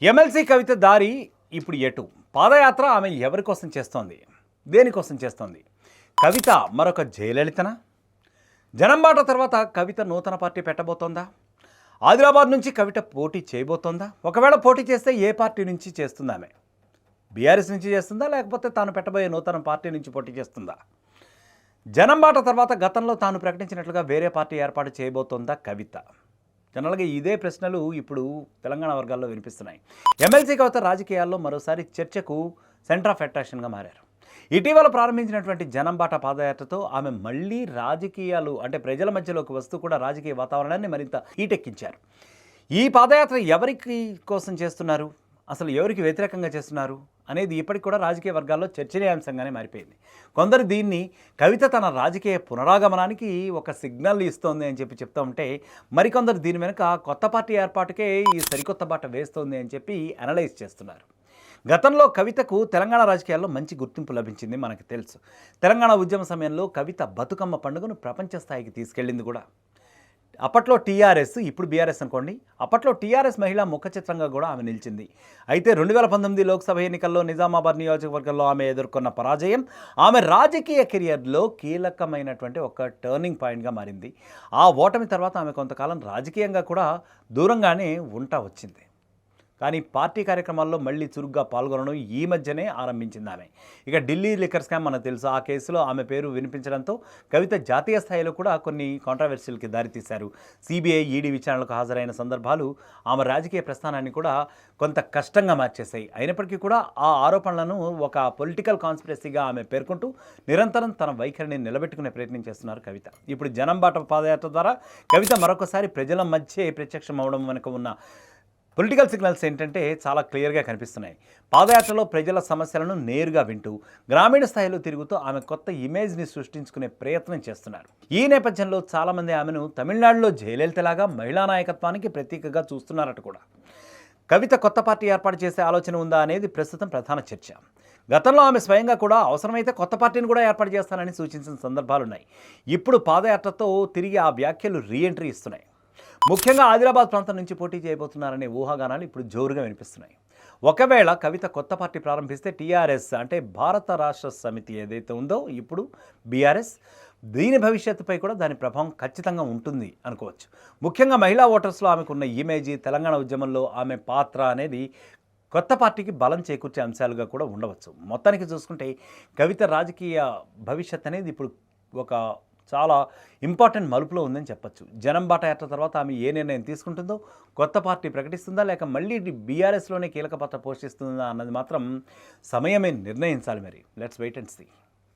MLC కవిత దారి ఇప్పుడు ఎటు? పాదయాత్ర ఆమె ఎవరి కోసం చేస్తోంది? దేనికోసం చేస్తోంది? కవిత మరొక జయలలితనా? జనంబాట తర్వాత కవిత నూతన పార్టీ పెట్టబోతోందా? ఆదిలాబాద్ నుంచి కవిత పోటీ చేయబోతోందా? ఒకవేళ పోటీ చేస్తే ఏ పార్టీ నుంచి చేస్తుంది ఆమె? బీఆర్ఎస్ నుంచి చేస్తుందా, లేకపోతే తాను పెట్టబోయే నూతన పార్టీ నుంచి పోటీ చేస్తుందా? జనంబాట తర్వాత గతంలో తాను ప్రకటించినట్లుగా వేరే పార్టీ ఏర్పాటు చేయబోతోందా కవిత? జనరల్గా ఇదే ప్రశ్నలు ఇప్పుడు తెలంగాణ వర్గాల్లో వినిపిస్తున్నాయి. ఎమ్మెల్సీ కవిత రాజకీయాల్లో మరోసారి చర్చకు సెంటర్ ఆఫ్ అట్రాక్షన్గా మారారు. ఇటీవల ప్రారంభించినటువంటి జనంబాట పాదయాత్రతో ఆమె మళ్ళీ రాజకీయాలు అంటే ప్రజల మధ్యలోకి వస్తూ కూడా రాజకీయ వాతావరణాన్ని మరింత హీటెక్కించారు. ఈ పాదయాత్ర ఎవరికి కోసం చేస్తున్నారు, అసలు ఎవరికి వ్యతిరేకంగా చేస్తున్నారు అనేది ఇప్పటికి కూడా రాజకీయ వర్గాల్లో చర్చనీయాంశంగానే మారిపోయింది. కొందరు దీన్ని కవిత తన రాజకీయ పునరాగమనానికి ఒక సిగ్నల్ ఇస్తోంది అని చెప్తూ ఉంటే, మరికొందరు దీని వెనుక కొత్త పార్టీ ఏర్పాటుకే ఈ సరికొత్త బాట వేస్తోంది అని చెప్పి అనలైజ్ చేస్తున్నారు. గతంలో కవితకు తెలంగాణ రాజకీయాల్లో మంచి గుర్తింపు లభించింది, మనకు తెలుసు. తెలంగాణ ఉద్యమ సమయంలో కవిత బతుకమ్మ పండుగను ప్రపంచ స్థాయికి తీసుకెళ్ళింది కూడా. అప్పట్లో టీఆర్ఎస్, ఇప్పుడు బీఆర్ఎస్ అనుకోండి, అప్పట్లో టీఆర్ఎస్ మహిళా ముఖ చిత్రంగా కూడా ఆమె నిలిచింది. అయితే 2019 లోక్సభ ఎన్నికల్లో నిజామాబాద్ నియోజకవర్గంలో ఆమె ఎదుర్కొన్న పరాజయం ఆమె రాజకీయ కెరియర్లో కీలకమైనటువంటి ఒక టర్నింగ్ పాయింట్గా మారింది. ఆ ఓటమి తర్వాత ఆమె కొంతకాలం రాజకీయంగా కూడా దూరంగానే ఉంటా వచ్చింది. కానీ పార్టీ కార్యక్రమాల్లో మళ్ళీ చురుగ్గా పాల్గొనడం ఈ మధ్యనే ఆరంభించింది ఆమె. ఇక ఢిల్లీ లిక్కర్ స్కామ్ మనకు తెలుసు. ఆ కేసులో ఆమె పేరు వినిపించడంతో కవిత జాతీయ స్థాయిలో కూడా కొన్ని కాంట్రవర్సీలకి దారితీశారు. సిబిఐ, ఈడీ విచారణలకు హాజరైన సందర్భాలు ఆమె రాజకీయ ప్రస్థానాన్ని కూడా కొంత కష్టంగా మార్చేశాయి. అయినప్పటికీ కూడా ఆ ఆరోపణలను ఒక పొలిటికల్ కాన్స్పిరసీగా ఆమె పేర్కొంటూ నిరంతరం తన వైఖరిని నిలబెట్టుకునే ప్రయత్నం చేస్తున్నారు కవిత. ఇప్పుడు జనంబాట పాదయాత్ర ద్వారా కవిత మరొకసారి ప్రజల మధ్య ప్రత్యక్షం అవడం వెనుక ఉన్న పొలిటికల్ సిగ్నల్స్ ఏంటంటే చాలా క్లియర్గా కనిపిస్తున్నాయి. పాదయాత్రలో ప్రజల సమస్యలను నేరుగా వింటూ గ్రామీణ స్థాయిలో తిరుగుతూ ఆమె కొత్త ఇమేజ్ని సృష్టించుకునే ప్రయత్నం చేస్తున్నారు. ఈ నేపథ్యంలో చాలామంది ఆమెను తమిళనాడులో జయలలితలాగా మహిళా నాయకత్వానికి ప్రతీకగా చూస్తున్నారట కూడా. కవిత కొత్త పార్టీ ఏర్పాటు చేసే ఆలోచన ఉందా అనేది ప్రస్తుతం ప్రధాన చర్చ. గతంలో ఆమె స్వయంగా కూడా అవసరమైతే కొత్త పార్టీని కూడా ఏర్పాటు చేస్తానని సూచించిన సందర్భాలున్నాయి. ఇప్పుడు పాదయాత్రతో తిరిగి ఆ వ్యాఖ్యలు రీఎంట్రీ ఇస్తున్నాయి. ముఖ్యంగా ఆదిలాబాద్ ప్రాంతం నుంచి పోటీ చేయబోతున్నారనే ఊహాగానాలు ఇప్పుడు జోరుగా వినిపిస్తున్నాయి. ఒకవేళ కవిత కొత్త పార్టీ ప్రారంభిస్తే టీఆర్ఎస్ అంటే భారత రాష్ట్ర సమితి ఏదైతే ఉందో ఇప్పుడు బీఆర్ఎస్, దీని భవిష్యత్తుపై కూడా దాని ప్రభావం ఖచ్చితంగా ఉంటుంది అనుకోవచ్చు. ముఖ్యంగా మహిళా ఓటర్స్లో ఆమెకున్న ఇమేజ్, తెలంగాణ ఉద్యమంలో ఆమె పాత్ర అనేది కొత్త పార్టీకి బలం చేకూర్చే అంశాలుగా కూడా ఉండవచ్చు. మొత్తానికి చూసుకుంటే కవిత రాజకీయ భవిష్యత్ అనేది ఇప్పుడు ఒక చాలా ఇంపార్టెంట్ మలుపులో ఉందని చెప్పచ్చు. జనంబాట యాత్ర తర్వాత ఆమె ఏ నిర్ణయం తీసుకుంటుందో, కొత్త పార్టీ ప్రకటిస్తుందా లేక మళ్ళీ బీఆర్ఎస్లోనే కీలక పాత్ర పోషిస్తుందా అన్నది మాత్రం సమయమే నిర్ణయించాలి. మరి లెట్స్ వెయిట్ అండ్ సీ.